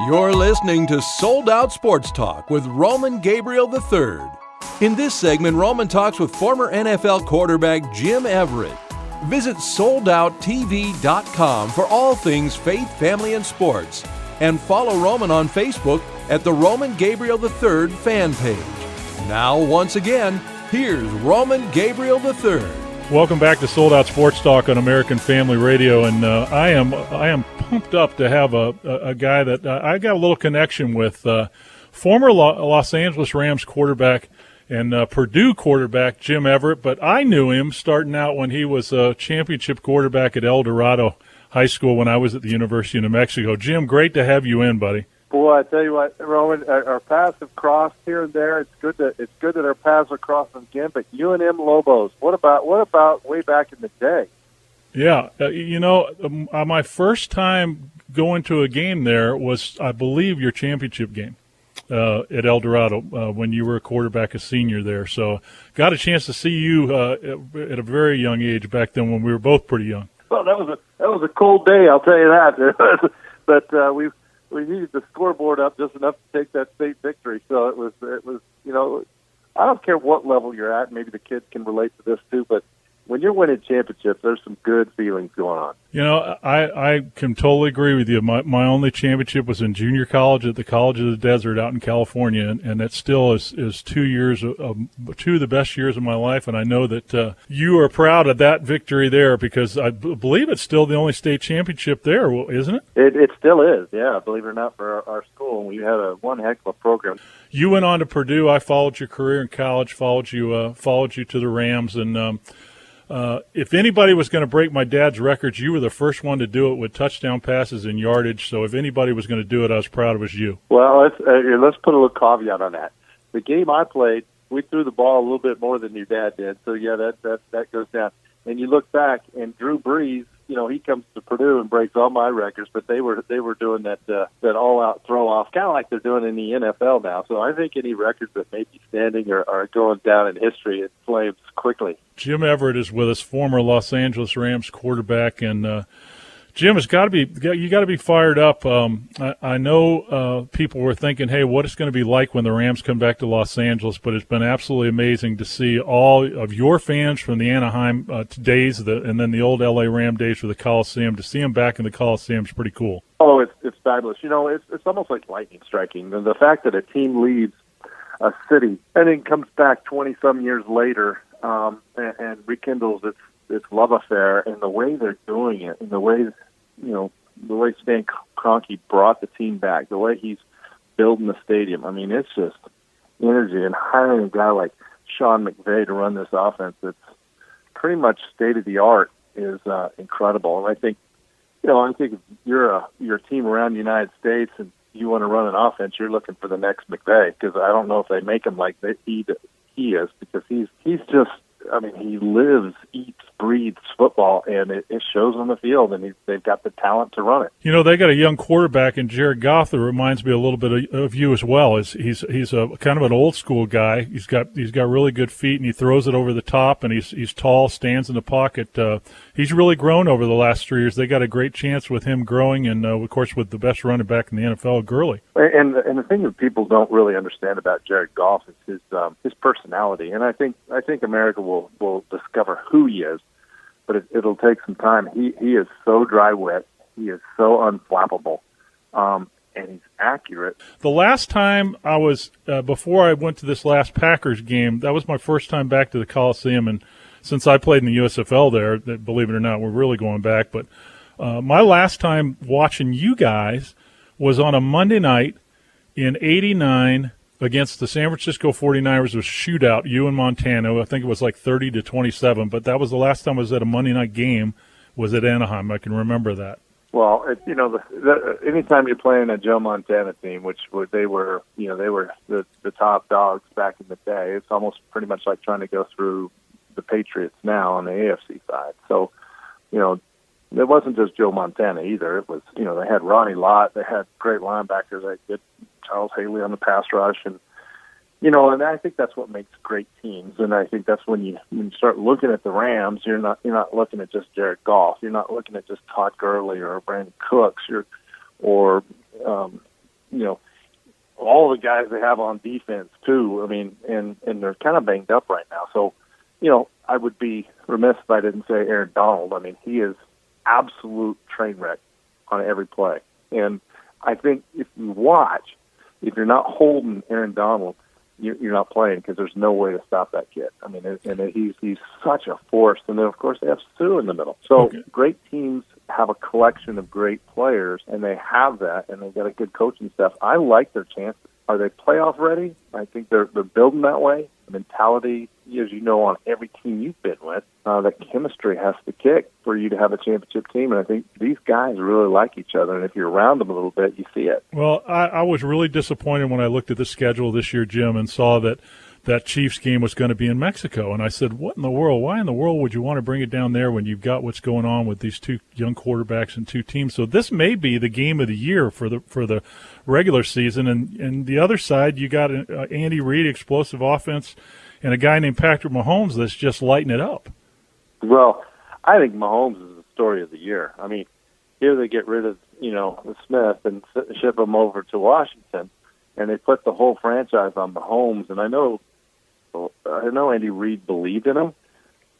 You're listening to Sold Out Sports Talk with Roman Gabriel III. In this segment, Roman talks with former NFL quarterback Jim Everett. Visit soldouttv.com for all things faith, family, and sports. And follow Roman on Facebook at the Roman Gabriel III fan page. Now, once again, here's Roman Gabriel III. Welcome back to Sold Out Sports Talk on American Family Radio, and I am pumped up to have a guy that I got a little connection with, former Los Angeles Rams quarterback and Purdue quarterback Jim Everett, but I knew him starting out when he was a championship quarterback at El Dorado High School when I was at the University of New Mexico. Jim, great to have you in, buddy. Boy, I tell you what, Roman, our paths have crossed here and there. It's good that our paths are crossing again. But UNM Lobos, what about way back in the day? Yeah, my first time going to a game there was, I believe, your championship game at El Dorado when you were a quarterback, a senior there. So, got a chance to see you at a very young age back then when we were both pretty young. Well, that was a cold day, I'll tell you that. But we needed the scoreboard up just enough to take that state victory. So it was I don't care what level you're at. Maybe the kids can relate to this too, but when you're winning championships, there's some good feelings going on. I can totally agree with you. My only championship was in junior college at the College of the Desert out in California, and that still is 2 years of two of the best years of my life. And I know that you are proud of that victory there because I believe it's still the only state championship there, isn't it? It still is, yeah. Believe it or not, for our school, we had one heck of a program. You went on to Purdue. I followed your career in college. Followed you to the Rams, and if anybody was going to break my dad's records, you were the first one to do it with touchdown passes and yardage. So if anybody was going to do it, I was proud it was you. Well, let's put a little caveat on that. The game I played, we threw the ball a little bit more than your dad did. So yeah, that goes down. And you look back, and Drew Brees, he comes to Purdue and breaks all my records, but they were doing that all-out throw-off, kind of like they're doing in the NFL now. So I think any records that may be standing are going down in history in flames quickly. Jim Everett is with us, former Los Angeles Rams quarterback, and Jim, you got to be fired up. I know people were thinking, hey, what it's going to be like when the Rams come back to Los Angeles, but it's been absolutely amazing to see all of your fans from the Anaheim days and then the old L.A. Ram days for the Coliseum. To see them back in the Coliseum is pretty cool. Oh, it's fabulous. It's almost like lightning striking. The fact that a team leaves a city and then comes back 20-some years later and rekindles its love affair, and the way they're doing it, and the way Stan Kroenke brought the team back, the way he's building the stadium. I mean, it's just energy, and hiring a guy like Sean McVay to run this offense that's pretty much state of the art is incredible. And I think if you're a team around the United States and you want to run an offense, you're looking for the next McVay, because I don't know if they make him like he is, because he's just, he lives, eats, breathes football, and it shows on the field, and they've got the talent to run it. They got a young quarterback in Jared Goff that reminds me a little bit of you as well. He's a kind of an old school guy. He's got really good feet, and he throws it over the top, and he's tall, stands in the pocket. He's really grown over the last 3 years. They got a great chance with him growing, and of course with the best running back in the NFL, Gurley. And the thing that people don't really understand about Jared Goff is his personality, and I think America will discover who he is. But it'll take some time. He is so dry wet. He is so unflappable, and he's accurate. The last time I was, before I went to this last Packers game, that was my first time back to the Coliseum. And since I played in the USFL there, believe it or not, we're really going back. But my last time watching you guys was on a Monday night in '89 against the San Francisco 49ers. It was a shootout, you and Montana. I think it was like 30-27, but that was the last time I was at a Monday night game, was at Anaheim. I can remember that. Well, anytime you're playing a Joe Montana team, which they were the top dogs back in the day, it's almost pretty much like trying to go through the Patriots now on the AFC side. So, it wasn't just Joe Montana either. It was, they had Ronnie Lott, they had great linebackers, they had Charles Haley on the pass rush, and I think that's what makes great teams. And I think that's when you start looking at the Rams, you're not looking at just Jared Goff, you're not looking at just Todd Gurley or Brandon Cooks, or all the guys they have on defense too. I mean, and they're kind of banged up right now. So, I would be remiss if I didn't say Aaron Donald. I mean, he is absolute train wreck on every play. And I think if you're not holding Aaron Donald, you're not playing, because there's no way to stop that kid. I mean, and he's such a force. And then, of course, they have Sue in the middle. So Great teams have a collection of great players, and they have that, and they've got a good coaching staff. I like their chances. Are they playoff ready? I think they're building that way. The mentality, as you know, on every team you've been with, that chemistry has to kick for you to have a championship team. And I think these guys really like each other. And if you're around them a little bit, you see it. Well, I was really disappointed when I looked at the schedule this year, Jim, and saw that Chiefs game was going to be in Mexico. And I said, what in the world? Why in the world would you want to bring it down there when you've got what's going on with these two young quarterbacks and two teams? So this may be the game of the year for the regular season. And the other side, you got Andy Reid, explosive offense, and a guy named Patrick Mahomes that's just lighting it up. Well, I think Mahomes is the story of the year. I mean, here they get rid of, Smith and ship him over to Washington, and they put the whole franchise on Mahomes. And I know Andy Reid believed in him,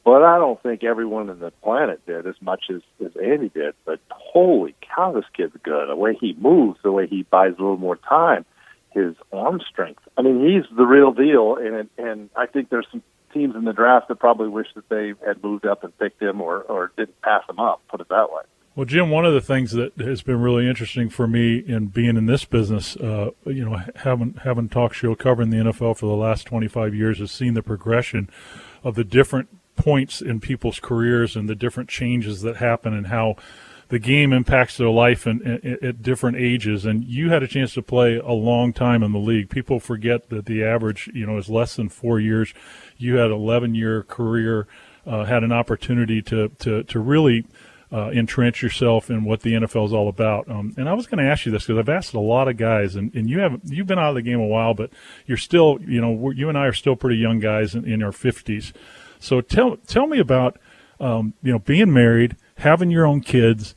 but I don't think everyone on the planet did as much as Andy did. But holy cow, this kid's good. The way he moves, the way he buys a little more time, his arm strength. I mean, he's the real deal. And I think there's some teams in the draft that probably wish that they had moved up and picked him or didn't pass him up, put it that way. Well, Jim, one of the things that has been really interesting for me in being in this business, having talk show covering the NFL for the last 25 years, is seeing the progression of the different points in people's careers and the different changes that happen and how the game impacts their life at different ages. And you had a chance to play a long time in the league. People forget that the average, is less than 4 years. You had an 11-year career, had an opportunity to really entrench yourself in what the NFL is all about. And I was going to ask you this because I've asked a lot of guys, and you've been out of the game a while, but you're still, you and I are still pretty young guys in our 50s. So tell me about, being married, having your own kids,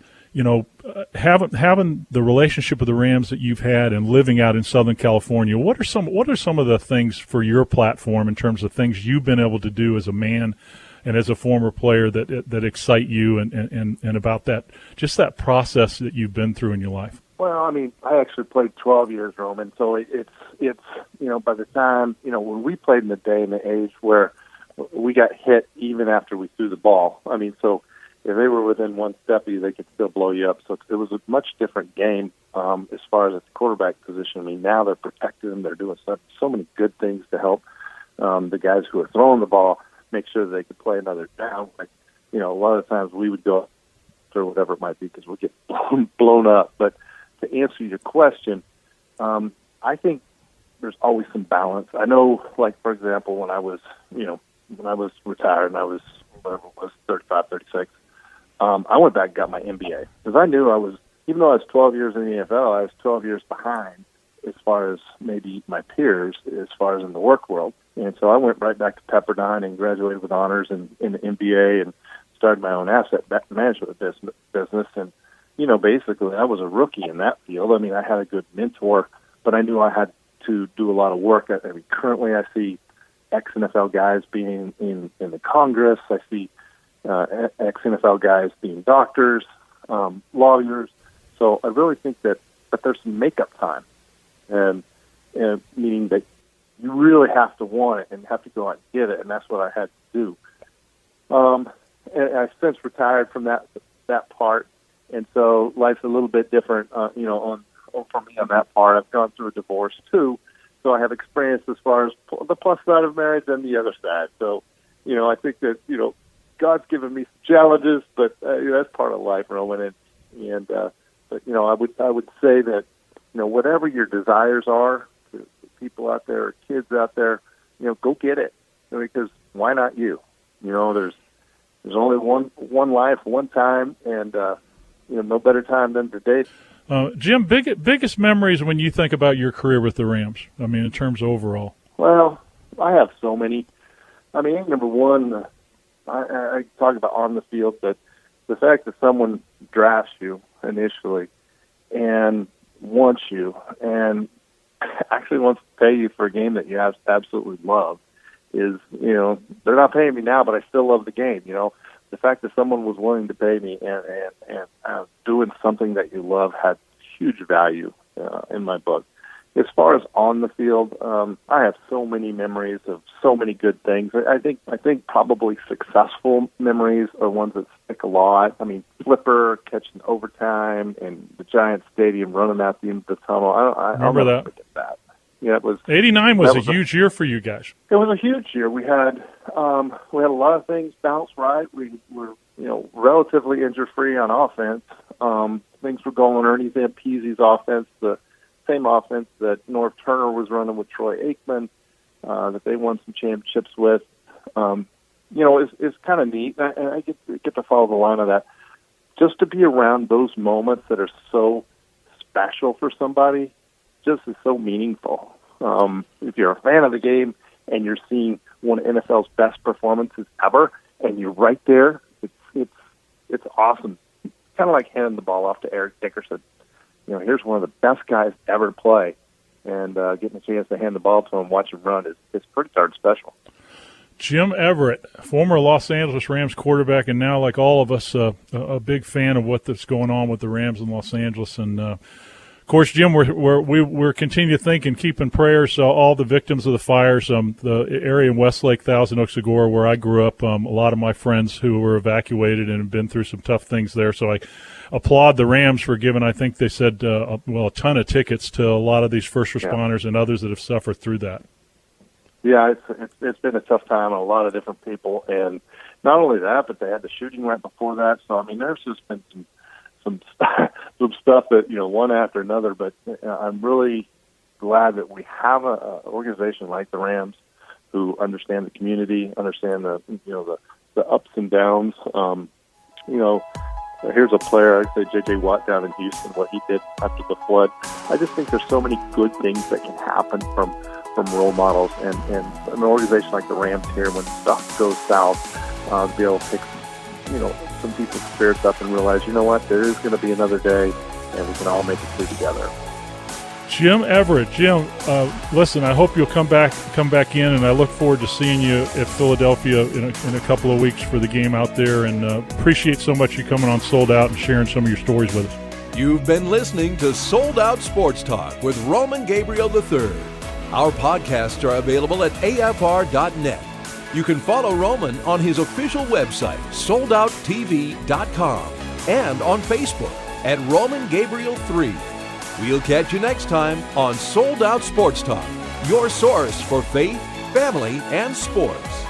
having the relationship with the Rams that you've had and living out in Southern California. What are some of the things for your platform in terms of things you've been able to do as a man and as a former player that excite you and about that process that you've been through in your life? Well, I mean, I actually played 12 years, Roman. So it's by the time, when we played in the day and the age where we got hit even after we threw the ball. I mean, so if they were within one step of you, they could still blow you up. So it was a much different game as far as the quarterback position. I mean, now they're protecting them. They're doing so many good things to help the guys who are throwing the ball make sure that they could play another down. Like, a lot of times we would go or whatever it might be because we'll get blown up. But to answer your question, I think there's always some balance. I know, like, for example, when I was retired and I was, 35, 36, I went back and got my MBA because I knew even though I was 12 years in the NFL, I was 12 years behind as far as maybe my peers, as far as in the work world. And so I went right back to Pepperdine and graduated with honors in the MBA and started my own asset management business. And, basically I was a rookie in that field. I mean, I had a good mentor, but I knew I had to do a lot of work. I mean, currently I see ex-NFL guys being in the Congress. I see ex-NFL guys being doctors, lawyers. So I really think that there's some makeup time, and meaning that you really have to want it and have to go out and get it, and that's what I had to do. And I've since retired from that part, and so life's a little bit different, for me on that part. I've gone through a divorce too, so I have experience as far as the plus side of marriage and the other side. So, I think that God's given me some challenges, but that's part of life, Roman. But I would say that whatever your desires are, to people out there, kids out there, go get it, because why not you? There's only one life, one time, and no better time than today. Jim, biggest memories when you think about your career with the Rams? I mean, in terms of overall. Well, I have so many. I mean, number one, I talk about on the field, but the fact that someone drafts you initially and wants you and actually wants to pay you for a game that you absolutely love is, they're not paying me now, but I still love the game. The fact that someone was willing to pay me and doing something that you love had huge value in my book. As far as on the field, I have so many memories of so many good things. I think probably successful memories are ones that stick a lot. I mean, Flipper catching overtime and the Giant Stadium running out the end of the tunnel. I'll never forget that. Yeah, it was 89 was a huge year for you guys. It was a huge year. We had a lot of things bounce right. We were relatively injury free on offense. Things were going underneath Aunt Peasy's offense, the same offense that North Turner was running with Troy Aikman, that they won some championships with. It's kind of neat, and I get to follow the line of that. Just to be around those moments that are so special for somebody, just is so meaningful. If you're a fan of the game and you're seeing one of NFL's best performances ever, and you're right there, it's awesome. Kind of like handing the ball off to Eric Dickerson. Here's one of the best guys ever to play, and getting a chance to hand the ball to him, watch him run is pretty darn special. Jim Everett, former Los Angeles Rams quarterback, and now, like all of us, a big fan of what's going on with the Rams in Los Angeles. And of course, Jim, we're continuing to think and keep in prayers all the victims of the fires. The area in Westlake, Thousand Oaks, Agora, where I grew up. A lot of my friends who were evacuated and have been through some tough things there. So I applaud the Rams for giving, I think they said, a ton of tickets to a lot of these first responders and others that have suffered through that. Yeah, it's been a tough time on a lot of different people, and not only that, but they had the shooting right before that. So there's just been some stuff that one after another. But I'm really glad that we have an organization like the Rams who understand the community, understand the ups and downs. Here's a player, I'd say J.J. Watt down in Houston, what he did after the flood. I just think there's so many good things that can happen from role models, and an organization like the Rams here, when stuff goes south, to be able to pick some people's spirits up and realize, there is going to be another day, and we can all make it through together. Jim Everett. Jim, listen, I hope you'll come back in, and I look forward to seeing you at Philadelphia in a couple of weeks for the game out there, and appreciate so much you coming on Sold Out and sharing some of your stories with us. You've been listening to Sold Out Sports Talk with Roman Gabriel III. Our podcasts are available at afr.net. You can follow Roman on his official website, soldouttv.com, and on Facebook at Roman Gabriel 3. We'll catch you next time on Sold Out Sports Talk, your source for faith, family, and sports.